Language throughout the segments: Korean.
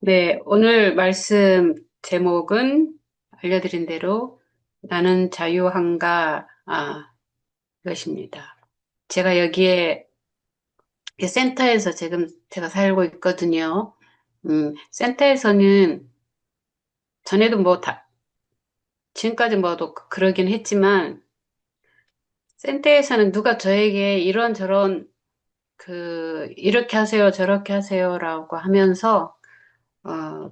네, 오늘 말씀 제목은 알려드린 대로 나는 자유한가, 이것입니다. 제가 여기에 이 센터에서 지금 제가 살고 있거든요. 센터에서는 전에도 지금까지 뭐도 그러긴 했지만, 센터에서는 누가 저에게 이런저런 이렇게 하세요, 저렇게 하세요라고 하면서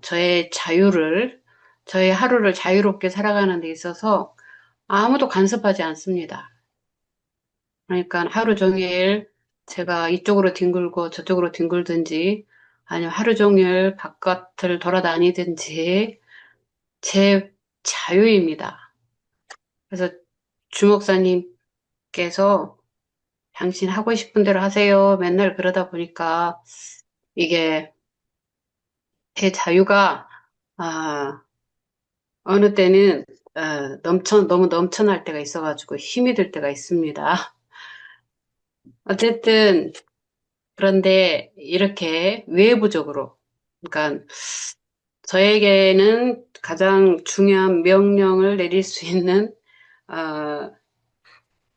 저의 하루를 자유롭게 살아가는 데 있어서 아무도 간섭하지 않습니다. 그러니까 하루 종일 제가 이쪽으로 뒹굴고 저쪽으로 뒹굴든지 아니면 하루 종일 바깥을 돌아다니든지 제 자유입니다. 그래서 주목사님께서 당신 하고 싶은 대로 하세요. 맨날 그러다 보니까 이게 제 자유가 아, 어느 때는 너무 넘쳐날 때가 있어가지고 힘이 들 때가 있습니다. 어쨌든 그런데 이렇게 외부적으로, 그러니까 저에게는 가장 중요한 명령을 내릴 수 있는 어,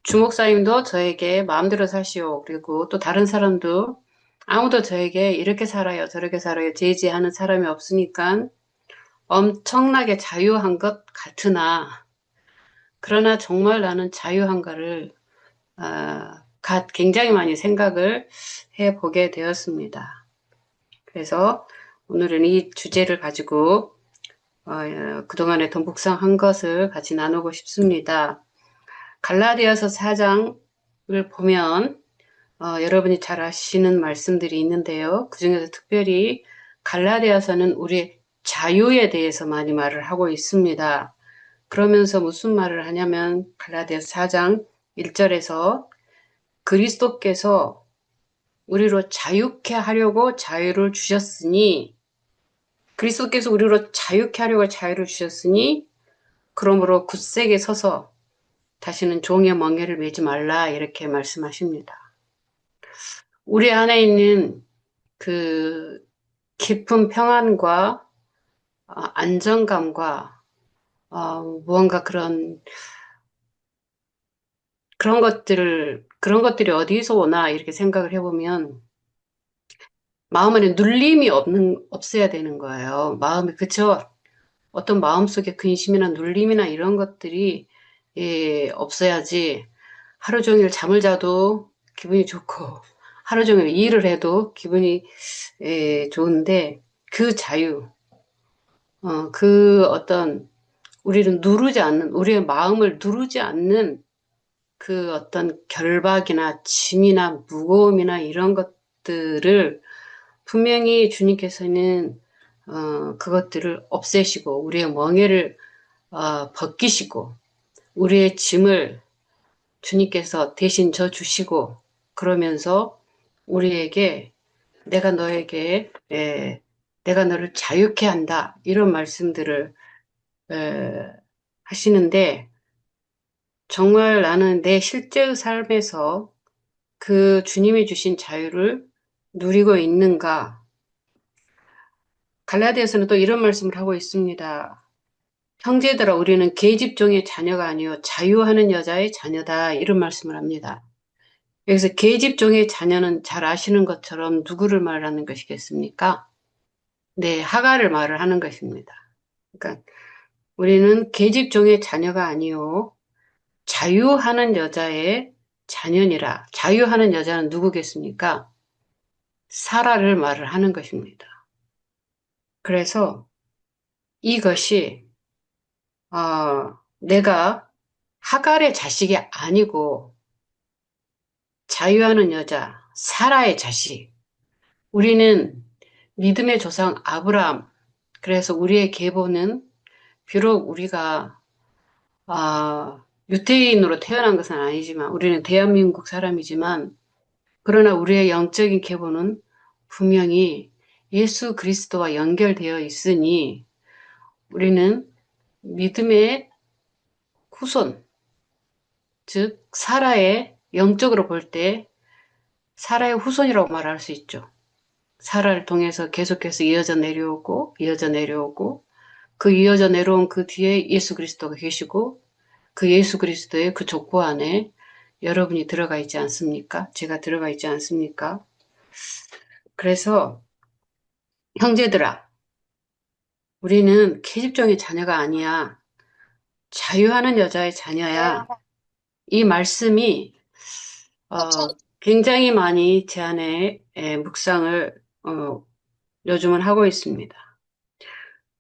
주목사님도 저에게 마음대로 사시오. 그리고 또 다른 사람도 아무도 저에게 이렇게 살아요, 저렇게 살아요, 제지하는 사람이 없으니까 엄청나게 자유한 것 같으나 그러나 정말 나는 자유한가를 굉장히 많이 생각을 해보게 되었습니다. 그래서 오늘은 이 주제를 가지고 그동안에 더 묵상한 것을 같이 나누고 싶습니다. 갈라디아서 4장을 보면 여러분이 잘 아시는 말씀들이 있는데요. 그중에서 특별히 갈라디아서는 우리의 자유에 대해서 많이 말을 하고 있습니다. 그러면서 무슨 말을 하냐면 갈라디아서 4장 1절에서 그리스도께서 우리로 자유케 하려고 자유를 주셨으니 그리스도께서 우리로 자유케 하려고 자유를 주셨으니 그러므로 굳세게 서서 다시는 종의 멍에를 매지 말라 이렇게 말씀하십니다. 우리 안에 있는 그 깊은 평안과 안정감과 무언가 그런 것들이 어디서 오나 이렇게 생각을 해보면 마음 안에 눌림이 없어야 되는 거예요. 그쵸? 어떤 마음속에 근심이나 눌림이나 이런 것들이, 없어야지 하루 종일 잠을 자도 기분이 좋고, 하루 종일 일을 해도 기분이, 좋은데, 그 자유, 우리의 마음을 누르지 않는 그 어떤 결박이나 짐이나 무거움이나 이런 것들을 분명히 주님께서는 그것들을 없애시고 우리의 멍에를 벗기시고 우리의 짐을 주님께서 대신 져 주시고 그러면서 우리에게 내가 너에게 내가 너를 자유케 한다 이런 말씀들을 에, 하시는데 정말 나는 내 실제의 삶에서 그 주님이 주신 자유를 누리고 있는가? 갈라디아서는 또 이런 말씀을 하고 있습니다. 형제들아 우리는 계집종의 자녀가 아니요 자유하는 여자의 자녀다 이런 말씀을 합니다. 여기서 계집종의 자녀는 잘 아시는 것처럼 누구를 말하는 것이겠습니까? 네, 하가를 말을 하는 것입니다. 그러니까 우리는 계집종의 자녀가 아니요 자유하는 여자의 자녀니라. 자유하는 여자는 누구겠습니까? 사라를 말을 하는 것입니다. 그래서 이것이 내가 하갈의 자식이 아니고 자유하는 여자 사라의 자식. 우리는 믿음의 조상 아브라함. 그래서 우리의 계보는 비록 우리가 유태인으로 태어난 것은 아니지만 우리는 대한민국 사람이지만 그러나 우리의 영적인 계보는 분명히 예수 그리스도와 연결되어 있으니 우리는 믿음의 후손, 즉 사라의 영적으로 볼 때 사라의 후손이라고 말할 수 있죠. 사라를 통해서 계속해서 이어져 내려오고, 이어져 내려오고, 그 이어져 내려온 그 뒤에 예수 그리스도가 계시고, 그 예수 그리스도의 그 족보 안에 여러분이 들어가 있지 않습니까? 제가 들어가 있지 않습니까? 그래서 형제들아, 우리는 계집종의 자녀가 아니야. 자유하는 여자의 자녀야. 이 말씀이 굉장히 많이 제 안에 묵상을 요즘은 하고 있습니다.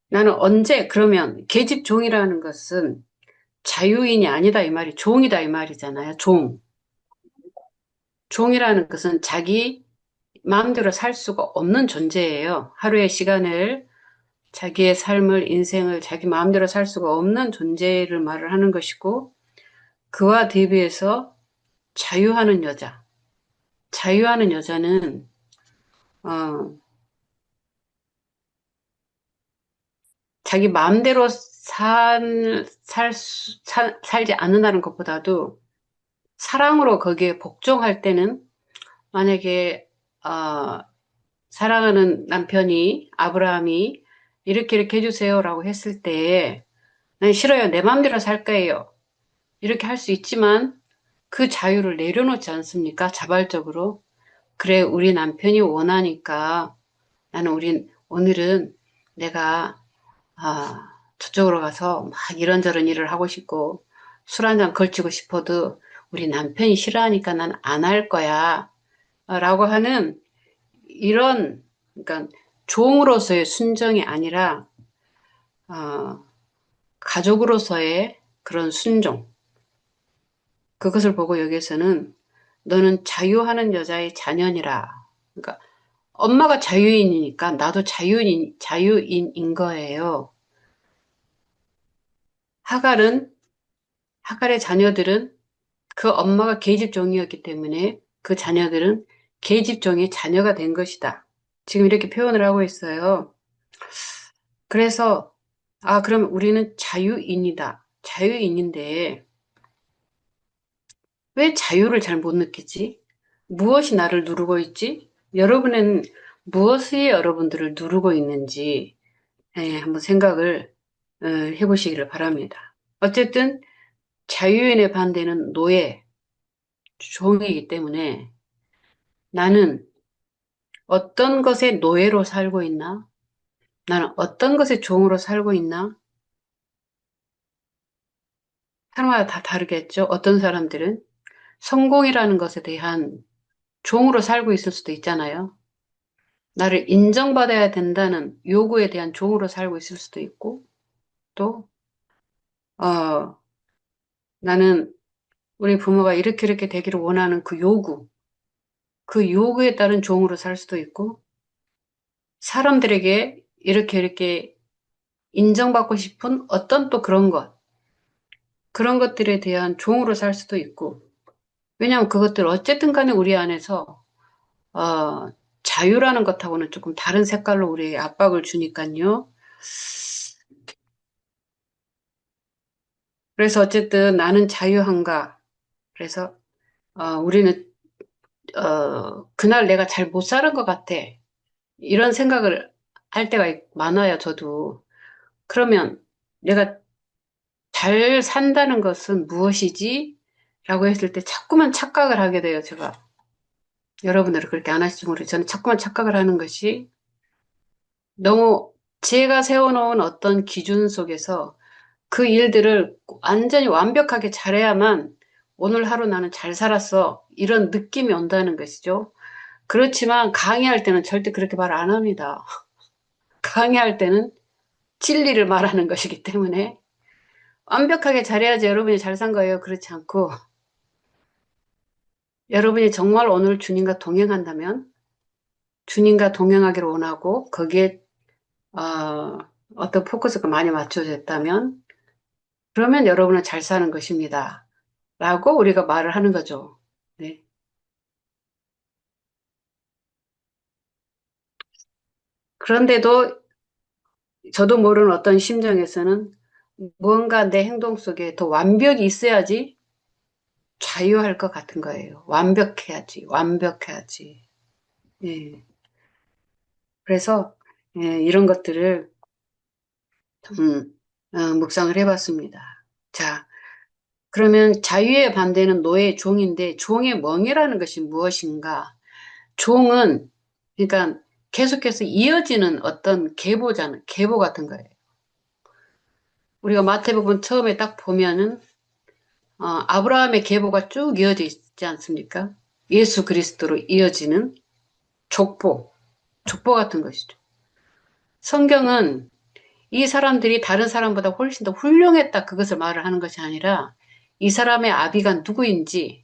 나는 언제 그러면 계집종이라는 것은 자유인이 아니다 이 말이 종이다 이 말이잖아요. 종. 종이라는 것은 자기 마음대로 살 수가 없는 존재예요. 하루의 시간을 자기의 삶을 인생을 자기 마음대로 살 수가 없는 존재를 말을 하는 것이고 그와 대비해서 자유하는 여자. 자유하는 여자는 어, 자기 마음대로 살지 않는다는 것보다도 사랑으로 거기에 복종할 때는 만약에 어, 사랑하는 남편이 아브라함이 이렇게 이렇게 해주세요라고 했을 때 난 싫어요. 내 마음대로 살 거예요. 이렇게 할 수 있지만 그 자유를 내려놓지 않습니까? 자발적으로. 그래, 우리 남편이 원하니까 나는 오늘은 내가 저쪽으로 가서 막 이런저런 일을 하고 싶고 술 한잔 걸치고 싶어도 우리 남편이 싫어하니까 난 안 할 거야. 라고 하는 이런, 그러니까 종으로서의 순정이 아니라, 어, 가족으로서의 그런 순종. 그것을 보고 여기서는 너는 자유하는 여자의 자녀니라. 그러니까 엄마가 자유인이니까 나도 자유인인 거예요. 하갈은, 하갈의 자녀들은 그 엄마가 계집종이었기 때문에 그 자녀들은 계집종의 자녀가 된 것이다. 지금 이렇게 표현을 하고 있어요. 그래서, 그럼 우리는 자유인이다. 자유인인데, 왜 자유를 잘 못 느끼지? 무엇이 나를 누르고 있지? 여러분은 무엇이 여러분들을 누르고 있는지, 한번 생각을 해보시기를 바랍니다. 어쨌든, 자유인의 반대는 노예, 종이기 때문에 나는 어떤 것의 노예로 살고 있나? 나는 어떤 것의 종으로 살고 있나? 사람마다 다 다르겠죠? 어떤 사람들은 성공이라는 것에 대한 종으로 살고 있을 수도 있잖아요. 나를 인정받아야 된다는 요구에 대한 종으로 살고 있을 수도 있고, 또, 어, 나는 우리 부모가 이렇게 이렇게 되기를 원하는 그 요구에 따른 종으로 살 수도 있고, 사람들에게 이렇게 이렇게 인정받고 싶은 어떤 또 그런 것들에 대한 종으로 살 수도 있고, 왜냐하면 그것들 어쨌든 간에 우리 안에서, 어, 자유라는 것하고는 조금 다른 색깔로 우리에게 압박을 주니까요. 그래서 어쨌든 나는 자유한가. 그래서, 우리는, 그날 내가 잘 못 사는 것 같아. 이런 생각을 할 때가 많아요, 저도. 그러면 내가 잘 산다는 것은 무엇이지? 라고 했을 때 자꾸만 착각을 하게 돼요, 제가. 여러분들은 그렇게 안 하실지 모르겠어요. 저는 자꾸만 착각을 하는 것이 너무 제가 세워놓은 어떤 기준 속에서 그 일들을 완전히 완벽하게 잘해야만 오늘 하루 나는 잘 살았어. 이런 느낌이 온다는 것이죠. 그렇지만 강의할 때는 절대 그렇게 말 안 합니다. 강의할 때는 진리를 말하는 것이기 때문에 완벽하게 잘해야지 여러분이 잘 산 거예요. 그렇지 않고 여러분이 정말 오늘 주님과 동행한다면 주님과 동행하기를 원하고 거기에 어떤 포커스가 많이 맞춰졌다면 그러면 여러분은 잘 사는 것입니다. 라고 우리가 말을 하는 거죠. 네. 그런데도 저도 모르는 어떤 심정에서는 무언가 내 행동 속에 더 완벽이 있어야지 자유할 것 같은 거예요. 완벽해야지, 완벽해야지. 예. 그래서 이런 것들을 좀 묵상을 해봤습니다. 자, 그러면 자유의 반대는 노예, 종인데 종의 멍이라는 것이 무엇인가? 종은 그러니까 계속해서 이어지는 어떤 계보잖아, 계보 같은 거예요. 우리가 마태복음 처음에 딱 보면은 아브라함의 계보가 쭉 이어져 있지 않습니까? 예수 그리스도로 이어지는 족보, 족보 같은 것이죠. 성경은 이 사람들이 다른 사람보다 훨씬 더 훌륭했다 그것을 말을 하는 것이 아니라 이 사람의 아비가 누구인지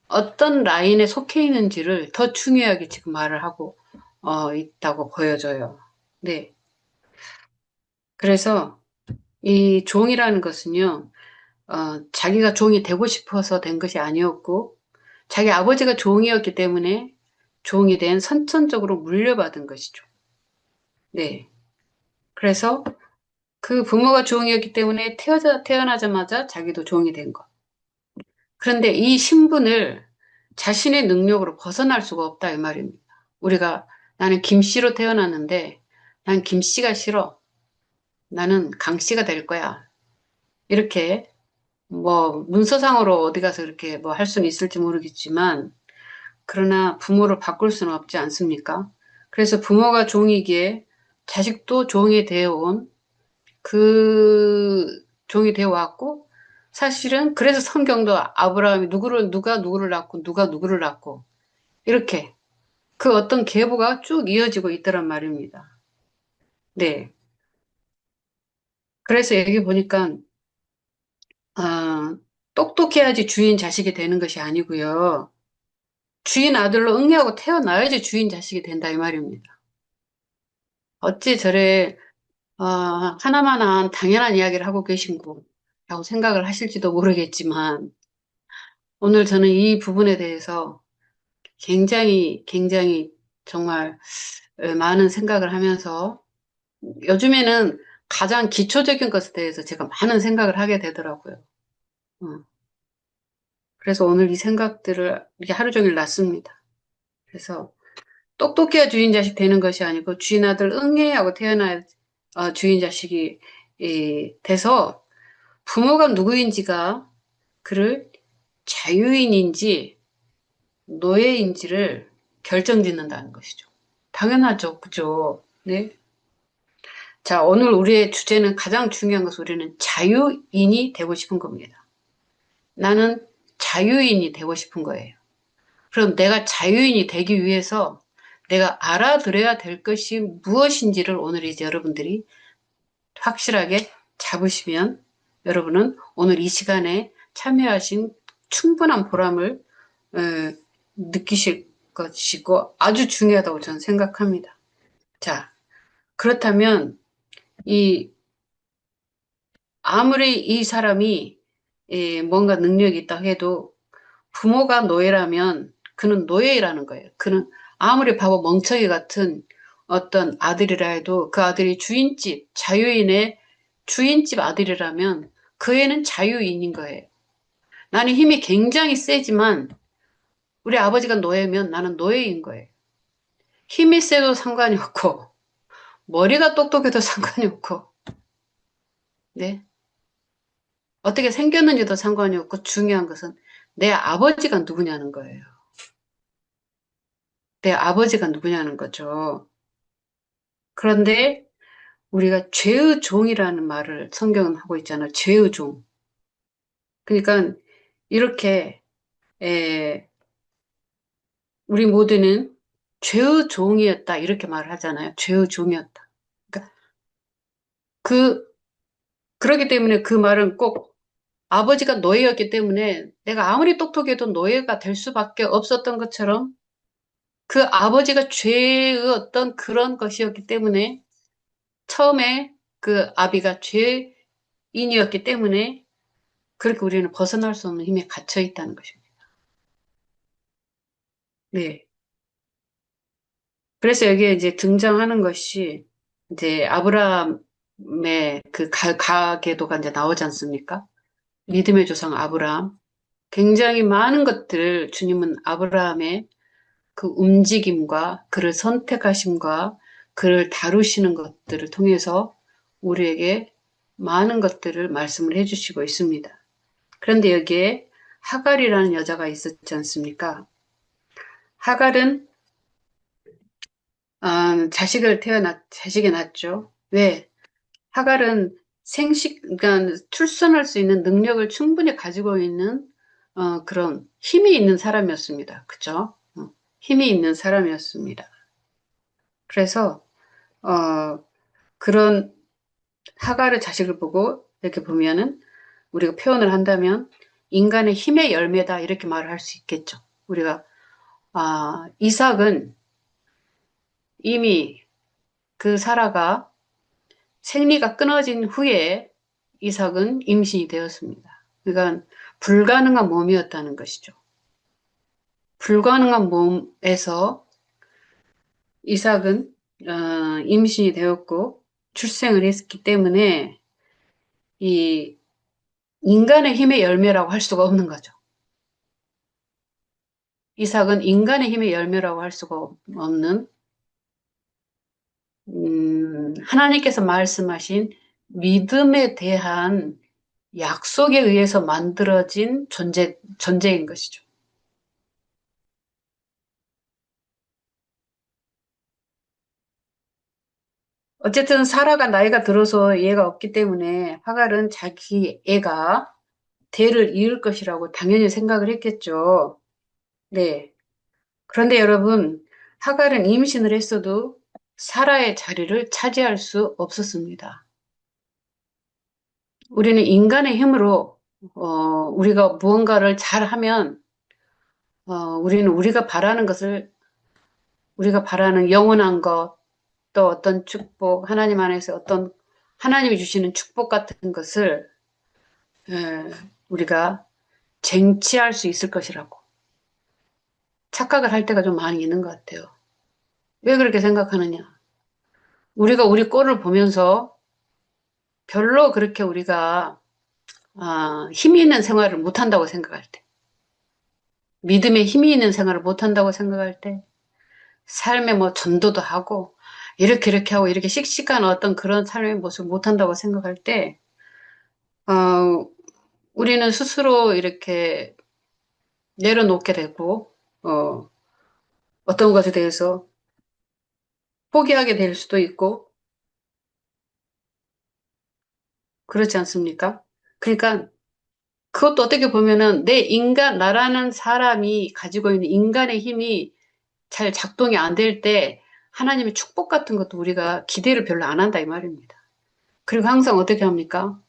어떤 라인에 속해 있는지를 더 중요하게 지금 말을 하고 있다고 보여져요. 네. 그래서 이 종이라는 것은요, 자기가 종이 되고 싶어서 된 것이 아니었고, 자기 아버지가 종이었기 때문에 종이 된 선천적으로 물려받은 것이죠. 네. 그래서 그 부모가 종이었기 때문에 태어나자마자 자기도 종이 된 것. 그런데 이 신분을 자신의 능력으로 벗어날 수가 없다, 이 말입니다. 우리가 나는 김씨로 태어났는데 난 김씨가 싫어. 나는 강씨가 될 거야. 이렇게 뭐 문서상으로 어디 가서 이렇게 뭐 할 수는 있을지 모르겠지만 그러나 부모를 바꿀 수는 없지 않습니까? 그래서 부모가 종이기에 자식도 종이 되어 온 그 종이 되어 왔고 사실은 그래서 성경도 아브라함이 누가 누구를 낳고 누가 누구를 낳고 이렇게 그 어떤 계보가 쭉 이어지고 있더란 말입니다. 네. 그래서 여기 보니까 아, 똑똑해야지 주인 자식이 되는 것이 아니고요. 주인 아들로 응애하고 태어나야지 주인 자식이 된다 이 말입니다. 어찌 저래 하나만한 당연한 이야기를 하고 계신구라고 생각을 하실지도 모르겠지만 오늘 저는 이 부분에 대해서 굉장히 정말 많은 생각을 하면서 요즘에는 가장 기초적인 것에 대해서 제가 많은 생각을 하게 되더라고요. 어, 그래서 오늘 이 생각들을 이렇게 하루 종일 놨습니다. 그래서 똑똑해야 주인 자식 되는 것이 아니고 주인 아들 응애하고 태어나야 주인 자식이 돼서 부모가 누구인지가 그를 자유인인지 노예인지를 결정짓는다는 것이죠. 당연하죠. 그죠? 네. 자, 오늘 우리의 주제는 가장 중요한 것은 우리는 자유인이 되고 싶은 겁니다. 나는 자유인이 되고 싶은 거예요. 그럼 내가 자유인이 되기 위해서 내가 알아들어야 될 것이 무엇인지를 오늘 이제 여러분들이 확실하게 잡으시면 여러분은 오늘 이 시간에 참여하신 충분한 보람을 어, 느끼실 것이고 아주 중요하다고 저는 생각합니다. 자, 그렇다면 이 아무리 이 사람이 뭔가 능력이 있다 해도 부모가 노예라면 그는 노예라는 거예요. 그는 아무리 바보 멍청이 같은 어떤 아들이라 해도 그 아들이 주인집, 자유인의 주인집 아들이라면 그 애는 자유인인 거예요. 나는 힘이 굉장히 세지만 우리 아버지가 노예면 나는 노예인 거예요. 힘이 세도 상관이 없고 머리가 똑똑해도 상관이 없고 네. 어떻게 생겼는지도 상관이 없고 중요한 것은 내 아버지가 누구냐는 거예요. 내 아버지가 누구냐는 거죠. 그런데 우리가 죄의 종이라는 말을 성경은 하고 있잖아요. 죄의 종. 그러니까 이렇게 에, 우리 모두는 죄의 종이었다 이렇게 말을 하잖아요. 죄의 종이었다. 그러니까 그 그렇기 때문에 그 말은 꼭 아버지가 노예였기 때문에 내가 아무리 똑똑해도 노예가 될 수밖에 없었던 것처럼 그 아버지가 죄의 어떤 그런 것이었기 때문에 처음에 그 아비가 죄인이었기 때문에 그렇게 우리는 벗어날 수 없는 힘에 갇혀 있다는 것입니다. 네. 그래서 여기에 이제 등장하는 것이 이제 아브라함의 그 가계도가 이제 나오지 않습니까? 믿음의 조상 아브라함. 굉장히 많은 것들을 주님은 아브라함의 그 움직임과 그를 선택하심과 그를 다루시는 것들을 통해서 우리에게 많은 것들을 말씀을 해주시고 있습니다. 그런데 여기에 하갈이라는 여자가 있었지 않습니까? 하갈은 자식이 낳죠. 왜? 하갈은 그러니까 출산할 수 있는 능력을 충분히 가지고 있는 그런 힘이 있는 사람이었습니다. 그죠? 힘이 있는 사람이었습니다. 그래서 그런 하갈의 자식을 보고 이렇게 보면은 우리가 표현을 한다면 인간의 힘의 열매다 이렇게 말을 할 수 있겠죠. 우리가 이삭은 이미 그 사라가 생리가 끊어진 후에 이삭은 임신이 되었습니다. 그러니까 불가능한 몸이었다는 것이죠. 불가능한 몸에서 이삭은 임신이 되었고 출생을 했기 때문에 이 인간의 힘의 열매라고 할 수가 없는 거죠. 이삭은 인간의 힘의 열매라고 할 수가 없는 하나님께서 말씀하신 믿음에 대한 약속에 의해서 만들어진 존재인 것이죠. 어쨌든 사라가 나이가 들어서 얘가 없기 때문에 하갈은 자기 애가 대를 이을 것이라고 당연히 생각을 했겠죠. 네. 그런데 여러분, 하갈은 임신을 했어도 사라의 자리를 차지할 수 없었습니다. 우리는 인간의 힘으로 우리가 무언가를 잘하면 우리는 우리가 바라는 영원한 것, 또 어떤 축복, 하나님 안에서 어떤 하나님이 주시는 축복 같은 것을 에, 우리가 쟁취할 수 있을 것이라고 착각을 할 때가 좀 많이 있는 것 같아요. 왜 그렇게 생각하느냐? 우리가 우리 꼴을 보면서 별로 그렇게 우리가 힘이 있는 생활을 못한다고 생각할 때, 믿음에 힘이 있는 생활을 못한다고 생각할 때, 삶에 뭐 전도도 하고, 이렇게 하고, 이렇게 씩씩한 어떤 그런 삶의 모습을 못한다고 생각할 때, 어, 우리는 스스로 이렇게 내려놓게 되고, 어떤 것에 대해서 포기하게 될 수도 있고, 그렇지 않습니까? 그러니까 그것도 어떻게 보면은 나라는 사람이 가지고 있는 인간의 힘이 잘 작동이 안 될 때 하나님의 축복 같은 것도 우리가 기대를 별로 안 한다 이 말입니다. 그리고 항상 어떻게 합니까?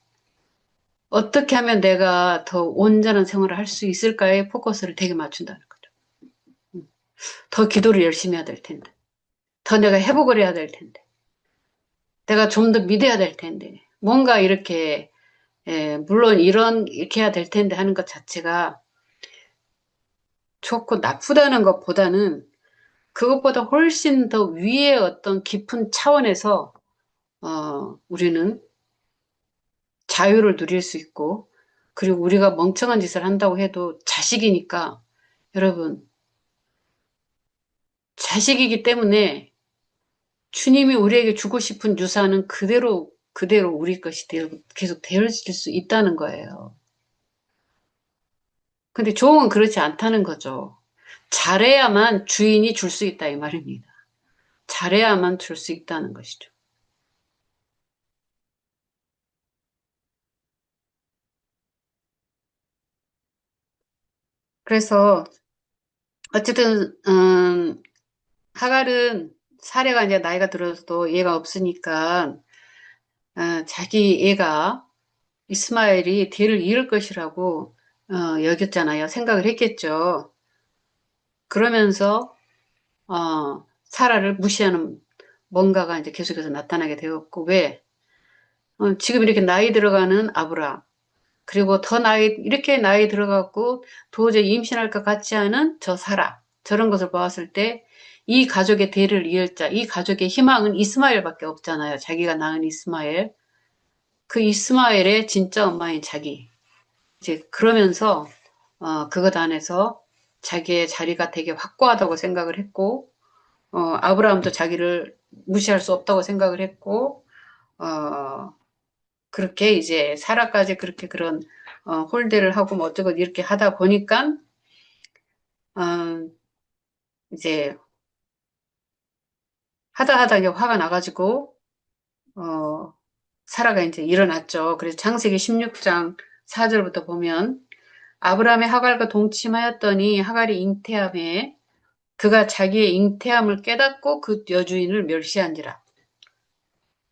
어떻게 하면 내가 더 온전한 생활을 할 수 있을까에 포커스를 되게 맞춘다는 거죠. 더 기도를 열심히 해야 될 텐데. 더 내가 회복을 해야 될 텐데. 내가 좀 더 믿어야 될 텐데. 뭔가 이렇게, 물론 이렇게 해야 될 텐데 하는 것 자체가 좋고 나쁘다는 것보다는 그것보다 훨씬 더 위의 어떤 깊은 차원에서, 우리는 자유를 누릴 수 있고, 그리고 우리가 멍청한 짓을 한다고 해도 자식이니까, 여러분, 자식이기 때문에 주님이 우리에게 주고 싶은 유산은 그대로 우리 것이 계속 되어질 수 있다는 거예요. 근데 종은 그렇지 않다는 거죠. 잘해야만 주인이 줄 수 있다 이 말입니다. 잘해야만 줄 수 있다는 것이죠. 그래서 어쨌든 하갈은 사례가 이제 나이가 들어서도 얘가 없으니까 자기 애가 이스마엘이 뒤를 이을 것이라고 여겼잖아요. 생각을 했겠죠. 그러면서 사라를 무시하는 뭔가가 이제 계속해서 나타나게 되었고 왜? 지금 이렇게 나이 들어가는 아브라 그리고 이렇게 나이 들어갔고 도저히 임신할 것 같지 않은 저 사라 저런 것을 보았을 때 이 가족의 대를 이을 자, 이 가족의 희망은 이스마엘밖에 없잖아요. 자기가 낳은 이스마엘. 그 이스마엘의 진짜 엄마인 자기. 이제 그러면서 그것 안에서 자기의 자리가 되게 확고하다고 생각을 했고, 아브라함도 자기를 무시할 수 없다고 생각을 했고, 어, 그렇게 이제 사라까지 그렇게 그런 홀대를 하고 뭐 어쩌고 이렇게 하다 보니까 어, 이제 하다 이제 화가 나가지고 어, 사라가 이제 일어났죠. 그래서 창세기 16장 4절부터 보면 아브라함의 하갈과 동침하였더니 하갈이 잉태함에 그가 자기의 잉태함을 깨닫고 그 여주인을 멸시한지라.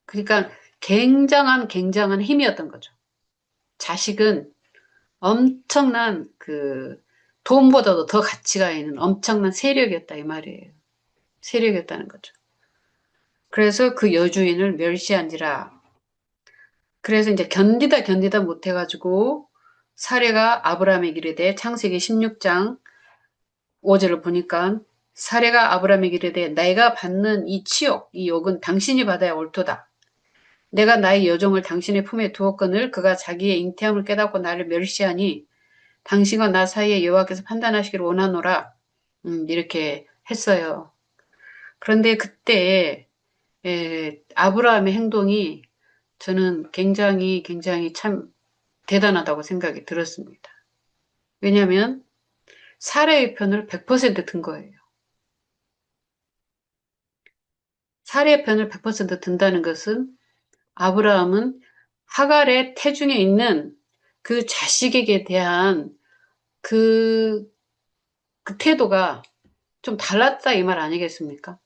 그러니까 굉장한 힘이었던 거죠. 자식은 엄청난 돈보다도 더 가치가 있는 엄청난 세력이었다 이 말이에요. 세력이었다는 거죠. 그래서 그 여주인을 멸시한지라. 그래서 이제 견디다 못해가지고 사례가 아브라함에게 이르되 창세기 16장 5절을 보니까 사례가 아브라함에게 이르되 내가 받는 이 치욕, 이 욕은 당신이 받아야 옳도다. 내가 나의 여종을 당신의 품에 두었거늘 그가 자기의 잉태함을 깨닫고 나를 멸시하니 당신과 나 사이에 여호와께서 판단하시기를 원하노라. 이렇게 했어요. 그런데 그때 아브라함의 행동이 저는 굉장히 참 대단하다고 생각이 들었습니다. 왜냐하면 사례의 편을 100%든 거예요. 사례의 편을 100% 든다는 것은 아브라함은 하갈의 태중에 있는 그 자식에게 대한 그, 그 태도가 좀 달랐다 이 말 아니겠습니까?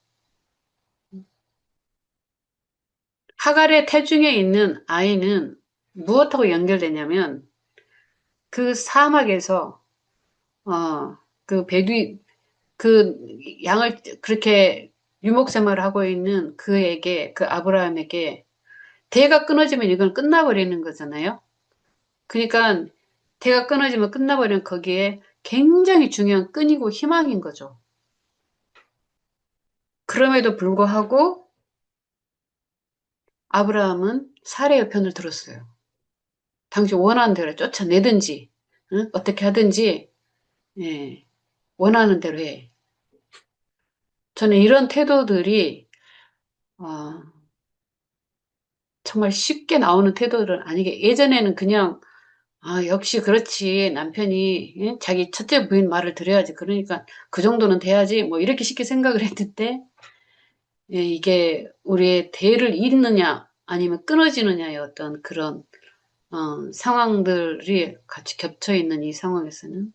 하갈의 태중에 있는 아이는 무엇하고 연결되냐면 그 사막에서 그 베두이 그 양을 그렇게 유목 생활을 하고 있는 그에게 그 아브라함에게 대가 끊어지면 이건 끝나버리는 거잖아요. 그러니까 대가 끊어지면 끝나버리는 거기에 굉장히 중요한 끈이고 희망인 거죠. 그럼에도 불구하고 아브라함은 사례의 편을 들었어요. 당신 원하는 대로 쫓아내든지 응? 어떻게 하든지 예, 원하는 대로 해. 저는 이런 태도들이 어, 정말 쉽게 나오는 태도들은 아니게 예전에는 그냥 역시 그렇지 남편이 예? 자기 첫째 부인 말을 들어야지 그러니까 그 정도는 돼야지 뭐 이렇게 쉽게 생각을 했는데 예, 이게 우리의 대를 잇느냐 아니면 끊어지느냐의 어떤 그런 상황들이 같이 겹쳐 있는 이 상황에서는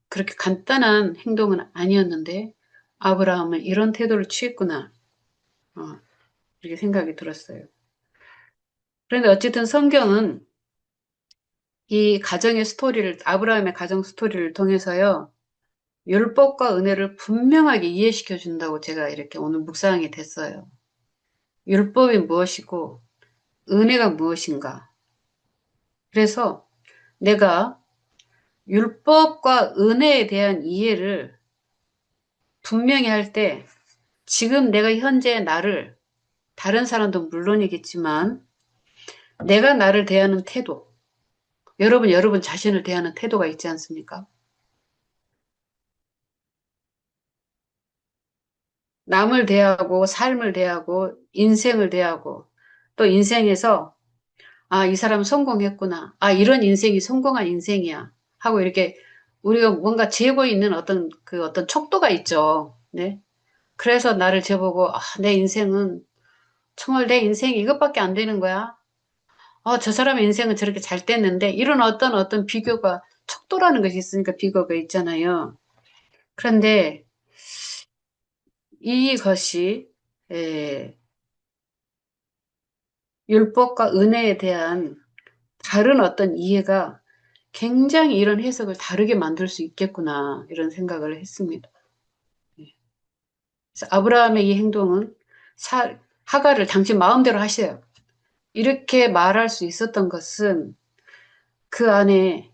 그렇게 간단한 행동은 아니었는데 아브라함은 이런 태도를 취했구나 이렇게 생각이 들었어요. 그런데 어쨌든 성경은 이 가정의 스토리를 아브라함의 가정 스토리를 통해서요 율법과 은혜를 분명하게 이해시켜 준다고 제가 이렇게 오늘 묵상하게 됐어요. 율법이 무엇이고 은혜가 무엇인가. 그래서 내가 율법과 은혜에 대한 이해를 분명히 할 때 지금 내가 현재 나를 다른 사람도 물론이겠지만 내가 나를 대하는 태도 여러분 자신을 대하는 태도가 있지 않습니까? 남을 대하고 삶을 대하고 인생을 대하고 또 인생에서 이 사람 성공했구나. 이런 인생이 성공한 인생이야. 하고 이렇게 우리가 뭔가 재고 있는 어떤 척도가 있죠. 네. 그래서 나를 재보고 내 인생은 정말 내 인생이 이것밖에 안 되는 거야. 저 사람의 인생은 저렇게 잘 됐는데 이런 어떤 비교가 척도라는 것이 있으니까 비교가 있잖아요. 그런데 이것이 에, 율법과 은혜에 대한 다른 어떤 이해가 굉장히 이런 해석을 다르게 만들 수 있겠구나 이런 생각을 했습니다. 그래서 아브라함의 이 행동은 하갈을 당신 마음대로 하세요. 이렇게 말할 수 있었던 것은 그 안에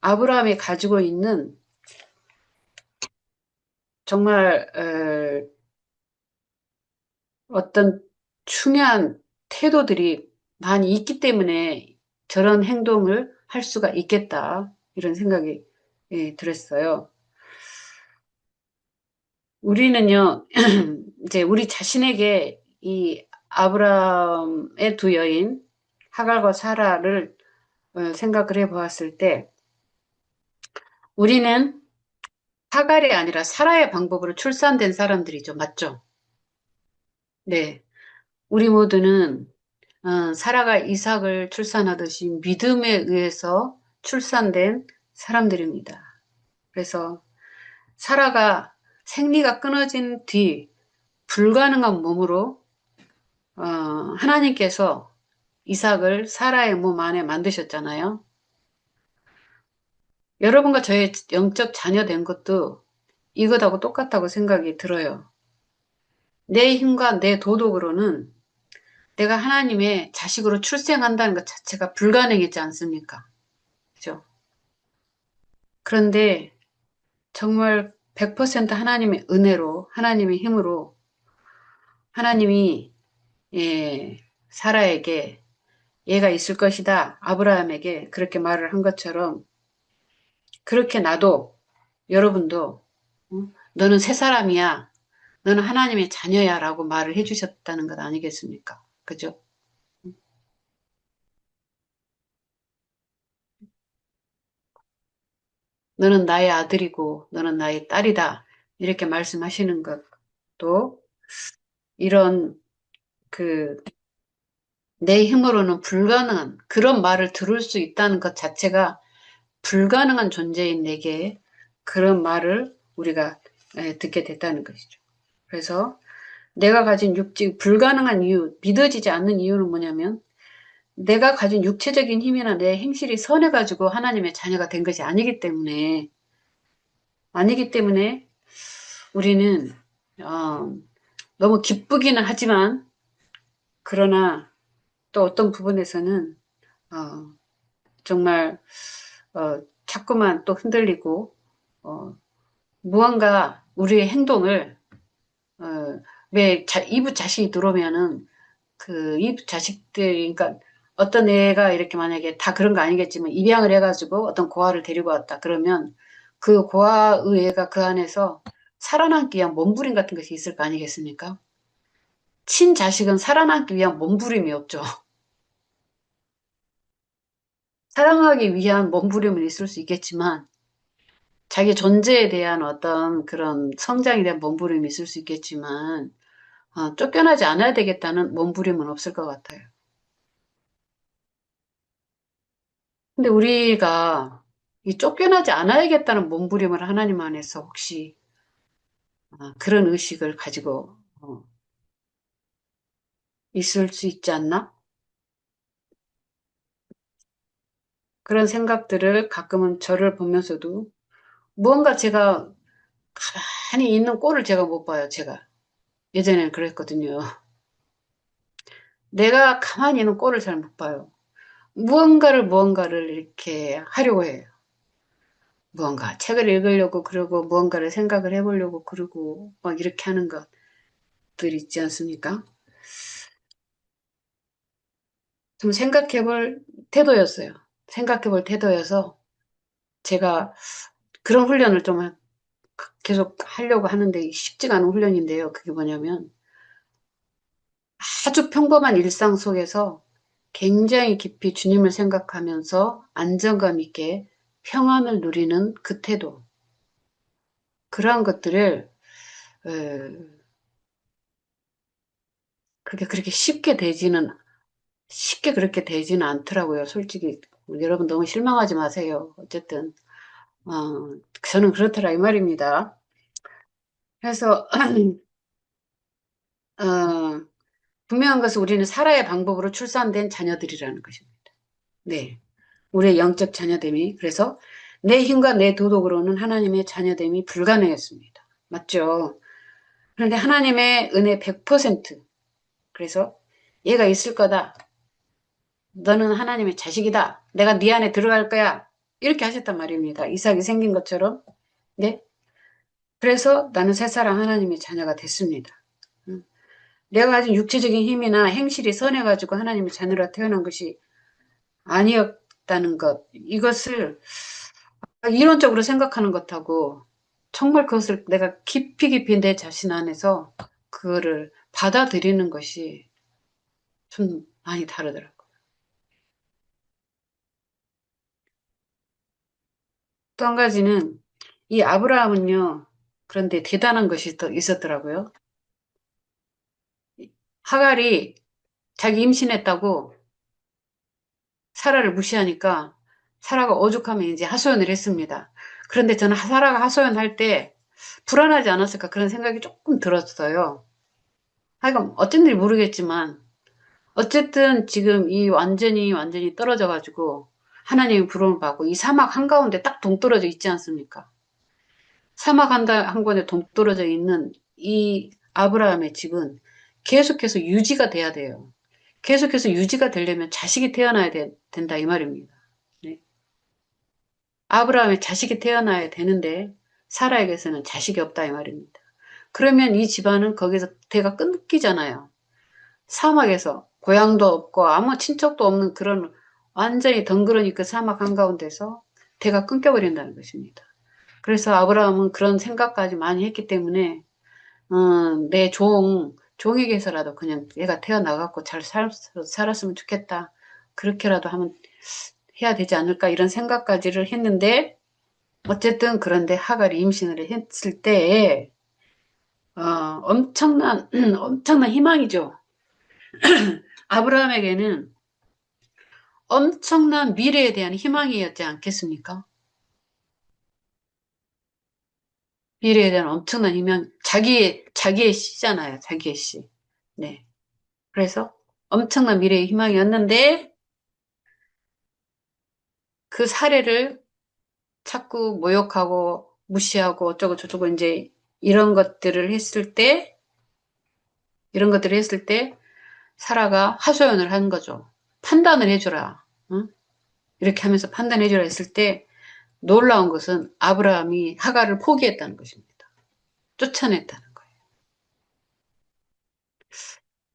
아브라함이 가지고 있는 정말 어떤 중요한 태도들이 많이 있기 때문에 저런 행동을 할 수가 있겠다 이런 생각이 들었어요. 우리는요, 이제 우리 자신에게 이 아브라함의 두 여인, 하갈과 사라를 생각을 해 보았을 때, 우리는 하갈이 아니라 사라의 방법으로 출산된 사람들이죠. 맞죠? 네. 우리 모두는 사라가 이삭을 출산하듯이 믿음에 의해서 출산된 사람들입니다. 그래서 사라가 생리가 끊어진 뒤 불가능한 몸으로 어, 하나님께서 이삭을 사라의 몸 안에 만드셨잖아요. 여러분과 저의 영적 자녀 된 것도 이것하고 똑같다고 생각이 들어요. 내 힘과 내 도덕으로는 내가 하나님의 자식으로 출생한다는 것 자체가 불가능했지 않습니까? 그죠? 그런데 정말 100% 하나님의 은혜로, 하나님의 힘으로 하나님이 사라에게 얘가 있을 것이다. 아브라함에게 그렇게 말을 한 것처럼 그렇게 나도 여러분도 너는 새 사람이야. 너는 하나님의 자녀야 라고 말을 해주셨다는 것 아니겠습니까? 그죠? 너는 나의 아들이고 너는 나의 딸이다. 이렇게 말씀하시는 것도 이런 그 내 힘으로는 불가능한 그런 말을 들을 수 있다는 것 자체가 불가능한 존재인 내게 그런 말을 우리가 듣게 됐다는 것이죠. 그래서 내가 가진 불가능한 이유, 믿어지지 않는 이유는 뭐냐면 내가 가진 육체적인 힘이나 내 행실이 선해가지고 하나님의 자녀가 된 것이 아니기 때문에 우리는 어, 너무 기쁘기는 하지만 그러나 또 어떤 부분에서는 어, 정말 자꾸만 또 흔들리고 어, 무언가 우리의 행동을 어, 왜 이부 자식이 들어오면은 그 이부 자식들 그러니까 어떤 애가 이렇게 만약에 다 그런 거 아니겠지만 입양을 해가지고 어떤 고아를 데리고 왔다 그러면 그 고아의 애가 그 안에서 살아남기 위한 몸부림 같은 것이 있을 거 아니겠습니까? 친자식은 살아남기 위한 몸부림이 없죠. 사랑하기 위한 몸부림은 있을 수 있겠지만 자기 존재에 대한 어떤 그런 성장에 대한 몸부림이 있을 수 있겠지만 쫓겨나지 않아야 되겠다는 몸부림은 없을 것 같아요. 근데 우리가 이 쫓겨나지 않아야겠다는 몸부림을 하나님 안에서 혹시 그런 의식을 가지고 있을 수 있지 않나? 그런 생각들을 가끔은 저를 보면서도 무언가 제가 가만히 있는 꼴을 제가 못 봐요, 제가. 예전에는 그랬거든요. 내가 가만히 있는 꼴을 잘 못 봐요. 무언가를 이렇게 하려고 해요. 무언가 책을 읽으려고 그러고 무언가를 생각을 해보려고 그러고 막 이렇게 하는 것들 있지 않습니까? 좀 생각해볼 태도였어요. 생각해볼 태도여서 제가 그런 훈련을 좀 계속 하려고 하는데 쉽지가 않은 훈련인데요. 그게 뭐냐면 아주 평범한 일상 속에서 굉장히 깊이 주님을 생각하면서 안정감 있게 평안을 누리는 그 태도. 그러한 것들을 어, 그렇게 쉽게 그렇게 되지는 않더라고요. 솔직히 여러분 너무 실망하지 마세요. 어쨌든 저는 그렇더라 이 말입니다. 그래서 어, 분명한 것은 우리는 사라의 방법으로 출산된 자녀들이라는 것입니다. 네, 우리의 영적 자녀됨이 그래서 내 힘과 내 도덕으로는 하나님의 자녀됨이 불가능했습니다. 맞죠? 그런데 하나님의 은혜 100% 그래서 얘가 있을 거다. 너는 하나님의 자식이다. 내가 네 안에 들어갈 거야. 이렇게 하셨단 말입니다. 이삭이 생긴 것처럼. 네. 그래서 나는 새사랑 하나님의 자녀가 됐습니다. 음. 내가 가진 육체적인 힘이나 행실이 선해가지고 하나님의 자녀로 태어난 것이 아니었다는 것. 이것을 이론적으로 생각하는 것하고 정말 그것을 내가 깊이 깊이 내 자신 안에서 그거를 받아들이는 것이 좀 많이 다르더라고요. 또 한 가지는 이 아브라함은요, 그런데 대단한 것이 또 있었더라고요. 하갈이 자기 임신했다고 사라를 무시하니까 사라가 오죽하면 이제 하소연을 했습니다. 그런데 저는 사라가 하소연할 때 불안하지 않았을까 그런 생각이 조금 들었어요. 하여간 어쩐지 모르겠지만 어쨌든 지금 이 완전히 떨어져 가지고 하나님의 부름을 받고 이 사막 한가운데 딱 동떨어져 있지 않습니까? 사막 한가운데 동떨어져 있는 이 아브라함의 집은 계속해서 유지가 돼야 돼요. 계속해서 유지가 되려면 자식이 태어나야 된다 이 말입니다. 네. 아브라함의 자식이 태어나야 되는데 사라에게서는 자식이 없다 이 말입니다. 그러면 이 집안은 거기서 대가 끊기잖아요. 사막에서 고향도 없고 아무 친척도 없는 그런 완전히 덩그러니 그 사막 한가운데서 대가 끊겨버린다는 것입니다. 그래서 아브라함은 그런 생각까지 많이 했기 때문에 내 종에게서라도 그냥 얘가 태어나갖고 잘 살았으면 좋겠다. 그렇게라도 하면 해야 되지 않을까 이런 생각까지를 했는데 어쨌든 그런데 하갈이 임신을 했을 때 엄청난 엄청난 희망이죠. 아브라함에게는 엄청난 미래에 대한 희망이었지 않겠습니까? 미래에 대한 엄청난 희망, 자기의 씨잖아요. 자기의 씨. 네. 그래서 엄청난 미래의 희망이었는데 그 사례를 자꾸 모욕하고 무시하고 어쩌고 저쩌고 이제 이런 것들을 했을 때, 이런 것들을 했을 때 사라가 하소연을 한 거죠. 판단을 해주라. 응? 이렇게 하면서 판단해주라 했을 때 놀라운 것은 아브라함이 하갈을 포기했다는 것입니다. 쫓아냈다는 거예요.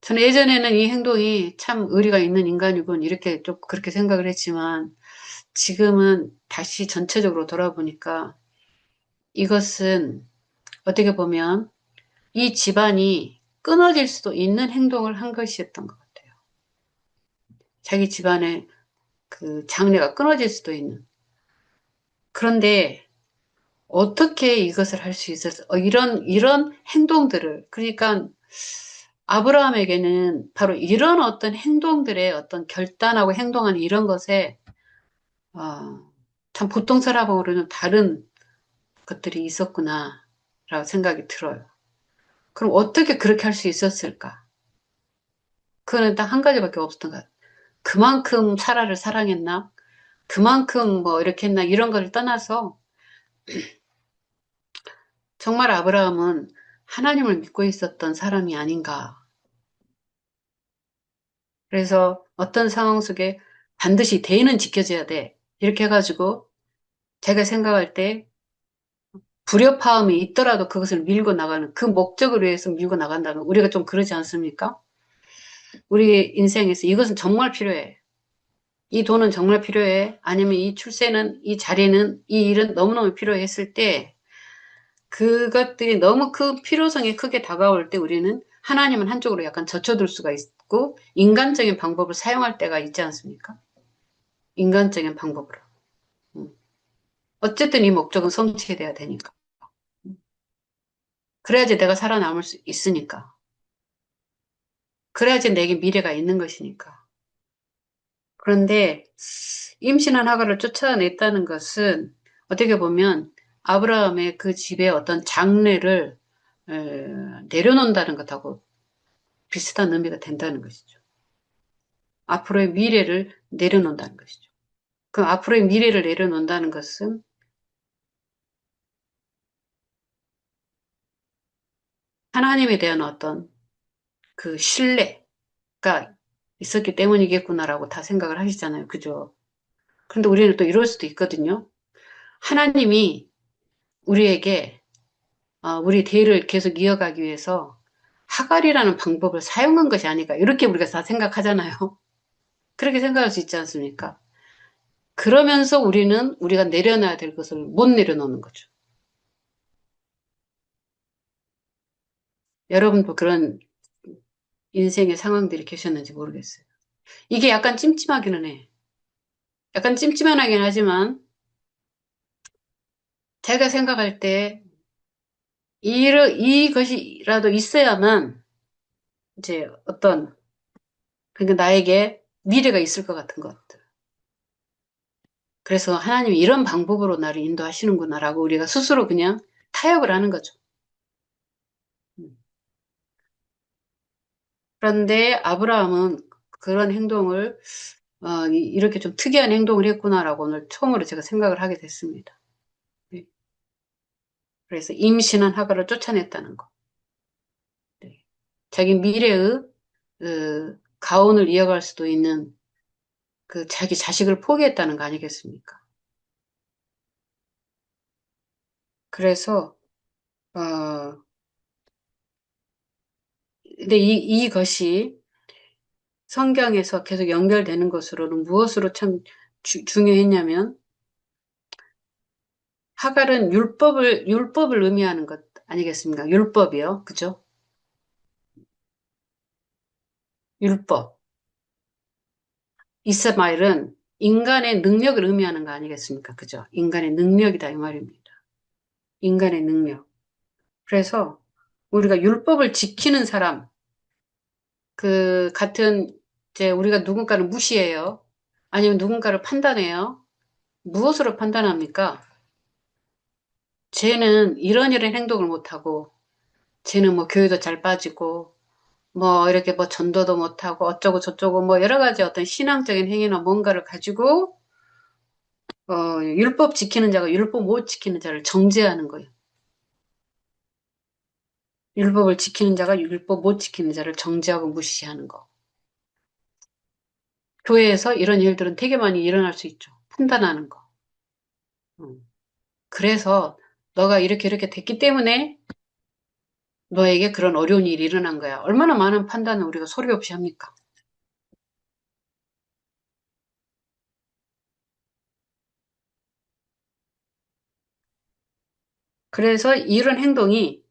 저는 예전에는 이 행동이 참 의리가 있는 인간이군 이렇게 좀 그렇게 생각을 했지만 지금은 다시 전체적으로 돌아보니까 이것은 어떻게 보면 이 집안이 끊어질 수도 있는 행동을 한 것이었던 것 같아요. 자기 집안의 그 장래가 끊어질 수도 있는. 그런데 어떻게 이것을 할 수 있었어? 이런 행동들을, 그러니까 아브라함에게는 바로 이런 어떤 행동들의 어떤 결단하고 행동하는 이런 것에, 어, 참 보통 사람하고는 다른 것들이 있었구나, 라고 생각이 들어요. 그럼 어떻게 그렇게 할 수 있었을까? 그거는 딱 한 가지밖에 없었던 것 같아요. 그만큼 사라를 사랑했나? 그만큼 뭐 이렇게 했나? 이런 걸 떠나서 정말 아브라함은 하나님을 믿고 있었던 사람이 아닌가. 그래서 어떤 상황 속에 반드시 대의는 지켜져야 돼. 이렇게 해가지고 제가 생각할 때 불협화음이 있더라도 그것을 밀고 나가는 그 목적을 위해서 밀고 나간다면 우리가 좀 그러지 않습니까? 우리 인생에서 이것은 정말 필요해. 이 돈은 정말 필요해. 아니면 이 출세는, 이 자리는, 이 일은 너무너무 필요해 했을 때 그것들이 너무 그 필요성이 크게 다가올 때 우리는 하나님은 한쪽으로 약간 젖혀둘 수가 있고 인간적인 방법을 사용할 때가 있지 않습니까? 인간적인 방법으로. 음. 어쨌든 이 목적은 성취돼야 되니까. 그래야지 내가 살아남을 수 있으니까. 그래야지 내게 미래가 있는 것이니까. 그런데 임신한 하가를 쫓아냈다는 것은 어떻게 보면 아브라함의 그 집에 어떤 장래를 내려놓는다는 것하고 비슷한 의미가 된다는 것이죠. 앞으로의 미래를 내려놓는다는 것이죠. 그 앞으로의 미래를 내려놓는다는 것은 하나님에 대한 어떤 그 신뢰가 있었기 때문이겠구나라고 다 생각을 하시잖아요. 그죠? 그런데 우리는 또 이럴 수도 있거든요. 하나님이 우리에게 우리 대의를 계속 이어가기 위해서 하갈이라는 방법을 사용한 것이 아닐까 이렇게 우리가 다 생각하잖아요. 그렇게 생각할 수 있지 않습니까? 그러면서 우리는 우리가 내려놔야 될 것을 못 내려놓는 거죠. 여러분도 그런 인생의 상황들이 계셨는지 모르겠어요. 이게 약간 찜찜하기는 해. 약간 찜찜하긴 하지만 제가 생각할 때 이것이라도 있어야만 이제 어떤 그러니까 나에게 미래가 있을 것 같은 것들. 그래서 하나님이 이런 방법으로 나를 인도하시는구나라고 우리가 스스로 그냥 타협을 하는 거죠. 음. 그런데 아브라함은 그런 행동을 이렇게 좀 특이한 행동을 했구나라고 오늘 처음으로 제가 생각을 하게 됐습니다. 네. 그래서 임신한 하가를 쫓아냈다는 거. 네. 자기 미래의 가온을 이어갈 수도 있는 그 자기 자식을 포기했다는 거 아니겠습니까? 그래서 어 근데 이것이 성경에서 계속 연결되는 것으로는 무엇으로 참 중요했냐면 하갈은 율법을 의미하는 것 아니겠습니까? 율법이요. 그죠? 율법. 이스마엘은 인간의 능력을 의미하는 거 아니겠습니까? 그죠? 인간의 능력이다 이 말입니다. 인간의 능력. 그래서 우리가 율법을 지키는 사람, 그 같은 이제 우리가 누군가를 무시해요. 아니면 누군가를 판단해요. 무엇으로 판단합니까? 쟤는 이런 행동을 못하고, 쟤는 뭐 교회도 잘 빠지고, 뭐 이렇게 뭐 전도도 못하고 어쩌고 저쩌고 뭐 여러 가지 어떤 신앙적인 행위나 뭔가를 가지고 율법 지키는 자가 율법 못 지키는 자를 정죄하는 거예요. 율법을 지키는 자가 율법 못 지키는 자를 정죄하고 무시하는 거. 교회에서 이런 일들은 되게 많이 일어날 수 있죠. 판단하는 거. 음. 그래서 너가 이렇게 됐기 때문에 너에게 그런 어려운 일이 일어난 거야. 얼마나 많은 판단을 우리가 소리 없이 합니까? 그래서 이런 행동이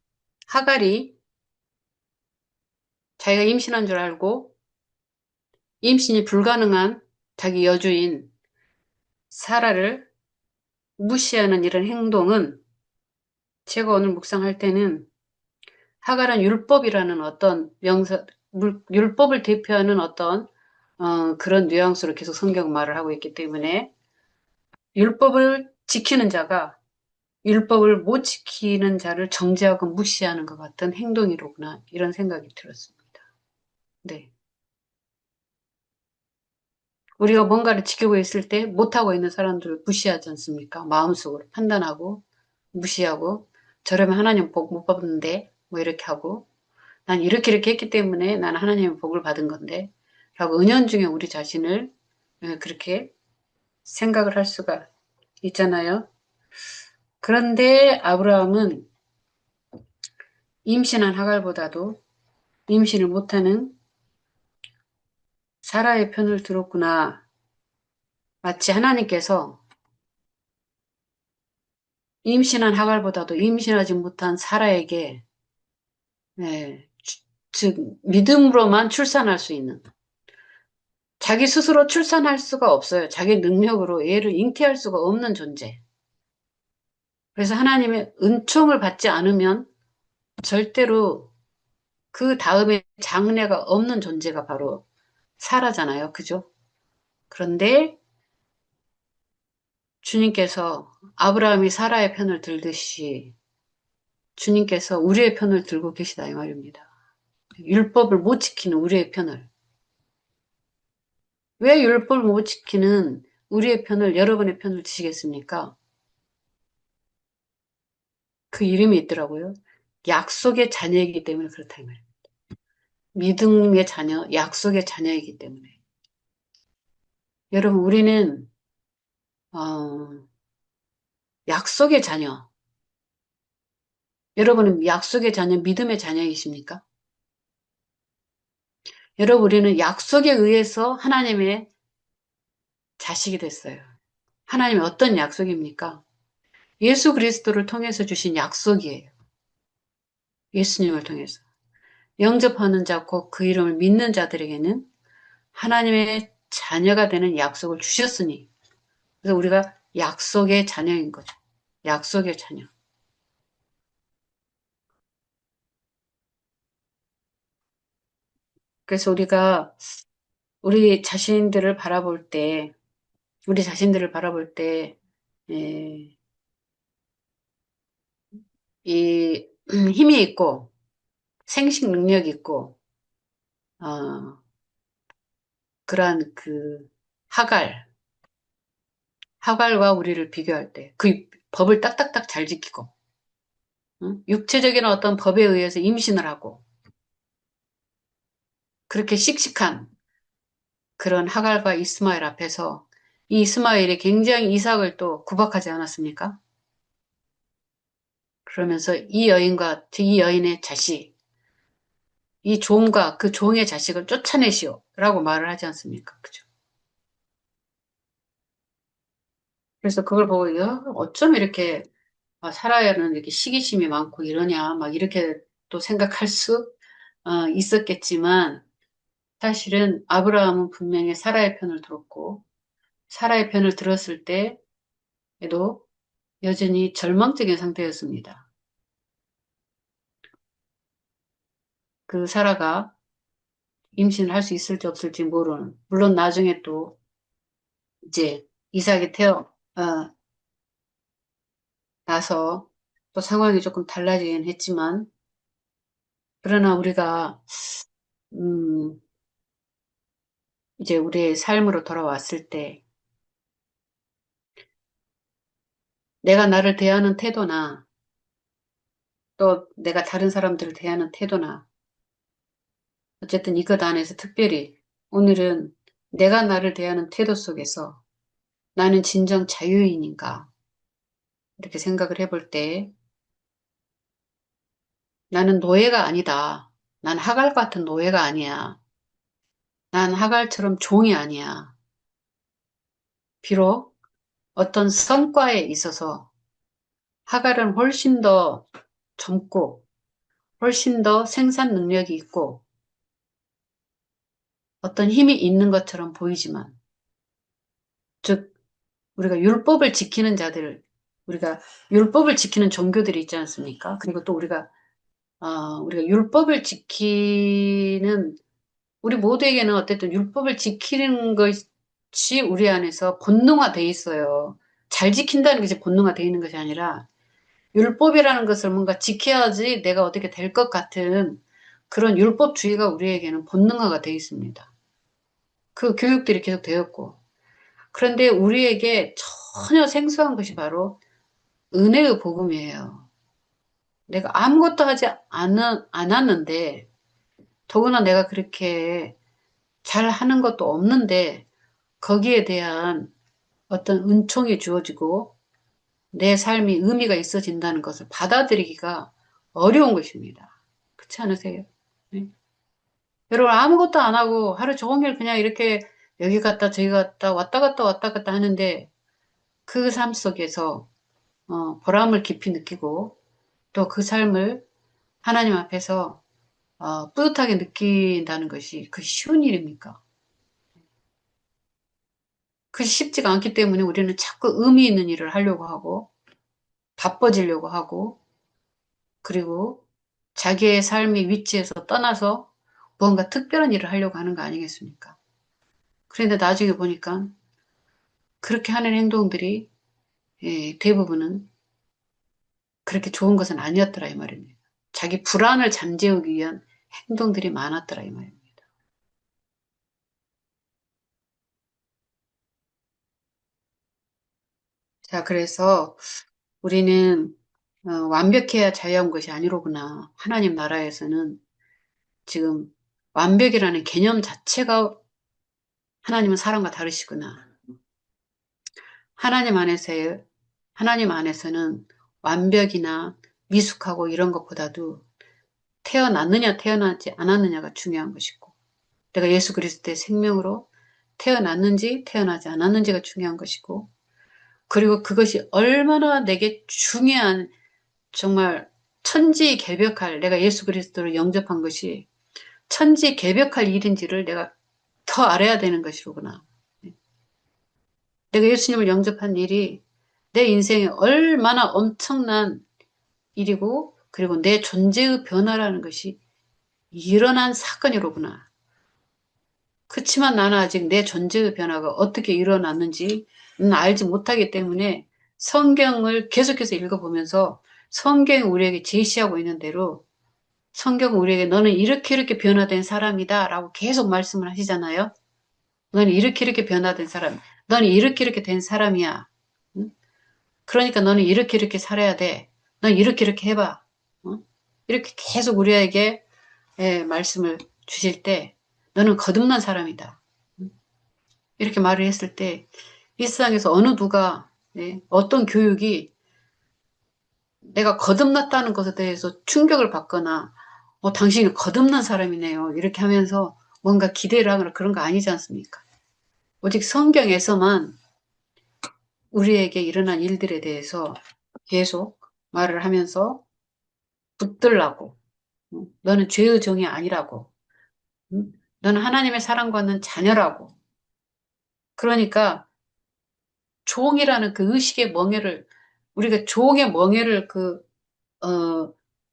하갈이 자기가 임신한 줄 알고 임신이 불가능한 자기 여주인 사라를 무시하는 이런 행동은 제가 오늘 묵상할 때는 하갈은 율법이라는 어떤 율법을 대표하는 어떤 그런 뉘앙스로 계속 성경 말을 하고 있기 때문에 율법을 지키는 자가 율법을 못 지키는 자를 정죄하고 무시하는 것 같은 행동이로구나 이런 생각이 들었습니다. 네. 우리가 뭔가를 지키고 있을 때 못하고 있는 사람들을 무시하지 않습니까? 마음속으로 판단하고 무시하고 저러면 하나님 복 못 받는데 뭐 이렇게 하고 난 이렇게 했기 때문에 나는 하나님의 복을 받은 건데 라고 은연중에 우리 자신을 그렇게 생각을 할 수가 있잖아요. 그런데 아브라함은 임신한 하갈보다도 임신을 못하는 사라의 편을 들었구나. 마치 하나님께서 임신한 하갈보다도 임신하지 못한 사라에게 즉 믿음으로만 출산할 수 있는 자기 스스로 출산할 수가 없어요. 자기 능력으로 애를 잉태할 수가 없는 존재. 그래서 하나님의 은총을 받지 않으면 절대로 그 다음에 장래가 없는 존재가 바로 사라잖아요. 그죠? 그런데 주님께서 아브라함이 사라의 편을 들듯이 주님께서 우리의 편을 들고 계시다 이 말입니다. 율법을 못 지키는 우리의 편을. 왜 율법을 못 지키는 우리의 편을 여러분의 편을 드시겠습니까? 그 이름이 있더라고요. 약속의 자녀이기 때문에 그렇다 이 말이에요. 믿음의 자녀, 약속의 자녀이기 때문에. 여러분, 우리는 어, 약속의 자녀. 여러분은 약속의 자녀, 믿음의 자녀이십니까? 여러분, 우리는 약속에 의해서 하나님의 자식이 됐어요. 하나님의 어떤 약속입니까? 예수 그리스도를 통해서 주신 약속이에요. 예수님을 통해서. 영접하는 자, 곧 그 이름을 믿는 자들에게는 하나님의 자녀가 되는 약속을 주셨으니, 그래서 우리가 약속의 자녀인 거죠. 약속의 자녀. 그래서 우리가 우리 자신들을 바라볼 때, 에, 힘이 있고, 생식 능력이 있고, 어, 그러한 하갈, 하갈과 우리를 비교할 때, 그 법을 딱딱딱 잘 지키고, 응? 육체적인 어떤 법에 의해서 임신을 하고, 그렇게 씩씩한 그런 하갈과 이스마엘 앞에서 이 이스마엘이 굉장히 이삭을 또 구박하지 않았습니까? 그러면서 이 여인의 자식, 이 종과 그 종의 자식을 쫓아내시오. 라고 말을 하지 않습니까? 그죠? 그래서 그걸 보고, 야, 어쩜 이렇게 사라야는 이렇게 시기심이 많고 이러냐, 막 이렇게 또 생각할 수 있었겠지만, 사실은 아브라함은 분명히 사라의 편을 들었고, 사라의 편을 들었을 때에도 여전히 절망적인 상태였습니다. 그 사라가 임신을 할 수 있을지 없을지 모르는, 물론 나중에 또 이제 이삭이 나서 또 상황이 조금 달라지긴 했지만, 그러나 우리가, 음, 이제 우리의 삶으로 돌아왔을 때, 내가 나를 대하는 태도나, 또 내가 다른 사람들을 대하는 태도나, 어쨌든 이것 안에서 특별히 오늘은 내가 나를 대하는 태도 속에서 나는 진정 자유인인가, 이렇게 생각을 해볼 때, 나는 노예가 아니다. 난 하갈 같은 노예가 아니야. 난 하갈처럼 종이 아니야. 비록 어떤 성과에 있어서 하갈은 훨씬 더 젊고 훨씬 더 생산 능력이 있고 어떤 힘이 있는 것처럼 보이지만, 즉 우리가 우리가 율법을 지키는 종교들이 있지 않습니까? 그리고 또 우리가 율법을 지키는 우리 모두에게는 어쨌든 율법을 지키는 것이 우리 안에서 본능화돼 있어요. 잘 지킨다는 것이 본능화돼 있는 것이 아니라 율법이라는 것을 뭔가 지켜야지 내가 어떻게 될 것 같은 그런 율법주의가 우리에게는 본능화가 돼 있습니다. 그 교육들이 계속 되었고. 그런데 우리에게 전혀 생소한 것이 바로 은혜의 복음이에요. 내가 아무것도 않았는데, 더구나 내가 그렇게 잘 하는 것도 없는데, 거기에 대한 어떤 은총이 주어지고, 내 삶이 의미가 있어진다는 것을 받아들이기가 어려운 것입니다. 그렇지 않으세요? 네? 여러분, 아무것도 안 하고 하루 종일 그냥 이렇게 여기 갔다 저기 갔다 왔다 갔다 하는데, 그 삶 속에서 보람을 깊이 느끼고 또 그 삶을 하나님 앞에서 뿌듯하게 느낀다는 것이 그 쉬운 일입니까? 그게 쉽지가 않기 때문에 우리는 자꾸 의미 있는 일을 하려고 하고 바빠지려고 하고, 그리고 자기의 삶의 위치에서 떠나서 무언가 특별한 일을 하려고 하는 거 아니겠습니까? 그런데 나중에 보니까 그렇게 하는 행동들이 대부분은 그렇게 좋은 것은 아니었더라 이 말입니다. 자기 불안을 잠재우기 위한 행동들이 많았더라 이 말입니다. 자, 그래서 우리는 완벽해야 자유한 것이 아니로구나. 하나님 나라에서는 지금 완벽이라는 개념 자체가 하나님은 사람과 다르시구나. 하나님 안에서 하나님 안에서는 완벽이나 미숙하고 이런 것보다도 태어났느냐 태어나지 않았느냐가 중요한 것이고, 내가 예수 그리스도의 생명으로 태어났는지 태어나지 않았는지가 중요한 것이고, 그리고 그것이 얼마나 내게 중요한 정말 천지개벽할 내가 예수 그리스도를 영접한 것이 천지개벽할 일인지를 내가 더 알아야 되는 것이로구나. 내가 예수님을 영접한 일이 내 인생에 얼마나 엄청난 일이고 그리고 내 존재의 변화라는 것이 일어난 사건이로구나. 그렇지만 나는 아직 내 존재의 변화가 어떻게 일어났는지 알지 못하기 때문에 성경을 계속해서 읽어보면서 성경이 우리에게 제시하고 있는 대로 성경은 우리에게 너는 이렇게 이렇게 변화된 사람이다 라고 계속 말씀을 하시잖아요. 너는 이렇게 이렇게 변화된 사람, 너는 이렇게 이렇게 된 사람이야. 응? 그러니까 너는 이렇게 이렇게 살아야 돼. 넌 이렇게 이렇게 해봐. 어? 이렇게 계속 우리에게 말씀을 주실 때 너는 거듭난 사람이다. 이렇게 말을 했을 때 이 세상에서 어느 누가 어떤 교육이 내가 거듭났다는 것에 대해서 충격을 받거나 당신이 거듭난 사람이네요. 이렇게 하면서 뭔가 기대를 하거나 그런 거 아니지 않습니까? 오직 성경에서만 우리에게 일어난 일들에 대해서 계속 말을 하면서 붙들라고 너는 죄의 종이 아니라고 너는 하나님의 사랑받는 자녀라고 그러니까 종이라는 그 의식의 멍에를 우리가 종의 멍에를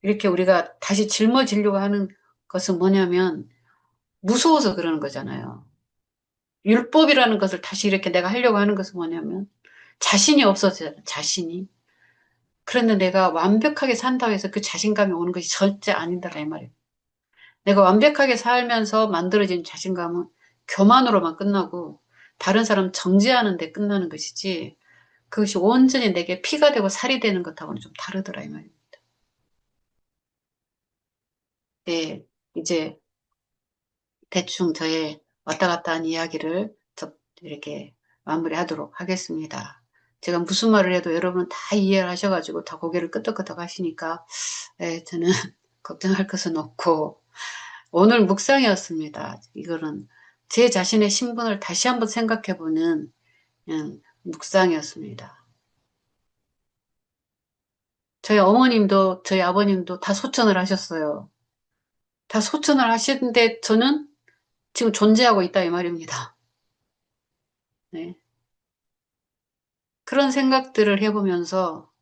이렇게 우리가 다시 짊어지려고 하는 것은 뭐냐면 무서워서 그러는 거잖아요. 율법이라는 것을 다시 이렇게 내가 하려고 하는 것은 뭐냐면 자신이 없어져, 자신이. 그런데 내가 완벽하게 산다고 해서 그 자신감이 오는 것이 절대 아니다, 이 말이에요. 내가 완벽하게 살면서 만들어진 자신감은 교만으로만 끝나고 다른 사람 정죄하는 데 끝나는 것이지 그것이 온전히 내게 피가 되고 살이 되는 것하고는 좀 다르더라, 이 말이에요. 네, 이제 대충 저의 왔다 갔다 한 이야기를 이렇게 마무리하도록 하겠습니다. 제가 무슨 말을 해도 여러분은 다 이해를 하셔가지고 다 고개를 끄덕끄덕 하시니까 저는 걱정할 것은 없고 오늘 묵상이었습니다. 이거는 제 자신의 신분을 다시 한번 생각해보는 묵상이었습니다. 저희 어머님도 저희 아버님도 다 소천을 하셨어요. 다 소천을 하시는데 저는 지금 존재하고 있다 이 말입니다. 네. 그런 생각들을 해보면서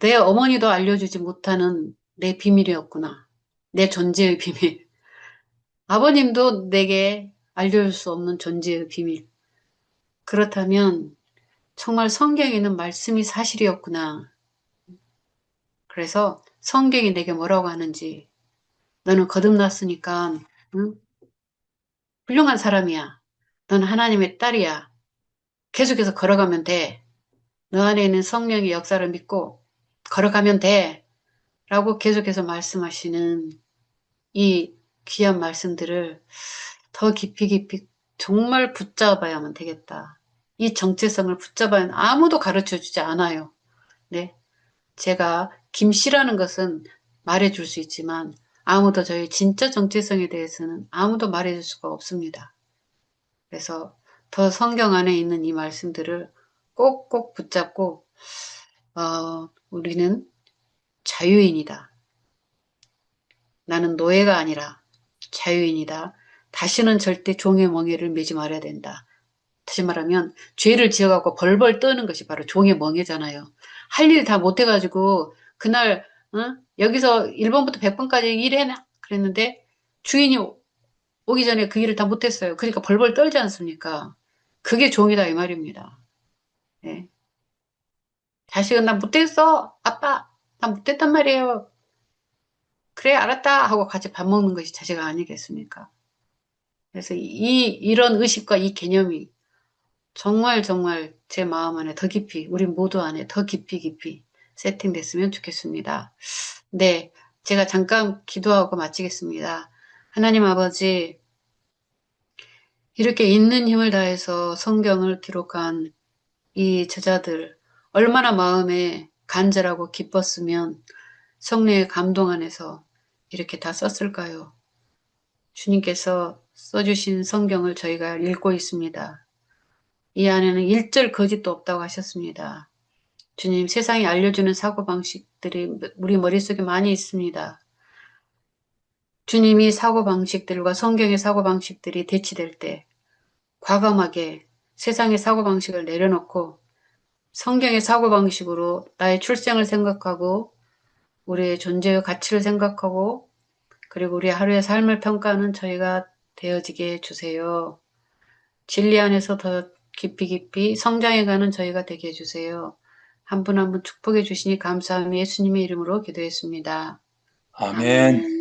내 어머니도 알려주지 못하는 내 비밀이었구나. 내 존재의 비밀. 아버님도 내게 알려줄 수 없는 존재의 비밀. 그렇다면 정말 성경에 있는 말씀이 사실이었구나. 그래서 성경이 내게 뭐라고 하는지 너는 거듭났으니까 응? 훌륭한 사람이야. 너는 하나님의 딸이야. 계속해서 걸어가면 돼. 너 안에 있는 성령의 역사를 믿고 걸어가면 돼. 라고 계속해서 말씀하시는 이 귀한 말씀들을 더 깊이 깊이 정말 붙잡아야만 되겠다. 이 정체성을 붙잡아야 아무도 가르쳐 주지 않아요. 네. 제가 김씨라는 것은 말해줄 수 있지만 아무도 저희 진짜 정체성에 대해서는 아무도 말해줄 수가 없습니다. 그래서 더 성경 안에 있는 이 말씀들을 꼭꼭 붙잡고 우리는 자유인이다. 나는 노예가 아니라 자유인이다. 다시는 절대 종의 멍에를 매지 말아야 된다. 다시 말하면 죄를 지어갖고 벌벌 떠는 것이 바로 종의 멍에잖아요. 할 일 다 못해가지고 그날 여기서 1번부터 100번까지 일해놔 그랬는데 주인이 오기 전에 그 일을 다 못했어요. 그러니까 벌벌 떨지 않습니까? 그게 종이다 이 말입니다. 예. 자식은 나 못했어. 아빠 나 못했단 말이에요. 그래 알았다 하고 같이 밥 먹는 것이 자식 아니겠습니까? 그래서 이런 의식과 이 개념이 정말 정말 제 마음 안에 더 깊이, 우리 모두 안에 더 깊이 깊이 세팅됐으면 좋겠습니다. 네, 제가 잠깐 기도하고 마치겠습니다. 하나님 아버지, 이렇게 있는 힘을 다해서 성경을 기록한 이 저자들, 얼마나 마음에 간절하고 기뻤으면 성령의 감동 안에서 이렇게 다 썼을까요? 주님께서 써주신 성경을 저희가 읽고 있습니다. 이 안에는 일절 거짓도 없다고 하셨습니다. 주님, 세상이 알려주는 사고방식들이 우리 머릿속에 많이 있습니다. 주님이 사고방식들과 성경의 사고방식들이 대치될 때 과감하게 세상의 사고방식을 내려놓고 성경의 사고방식으로 나의 출생을 생각하고 우리의 존재의 가치를 생각하고 그리고 우리의 하루의 삶을 평가하는 저희가 되어지게 해주세요. 진리 안에서 더 깊이 깊이 성장해가는 저희가 되게 해주세요. 한 분 한 분 축복해 주시니 감사함이 예수님의 이름으로 기도했습니다. 아멘. 아멘.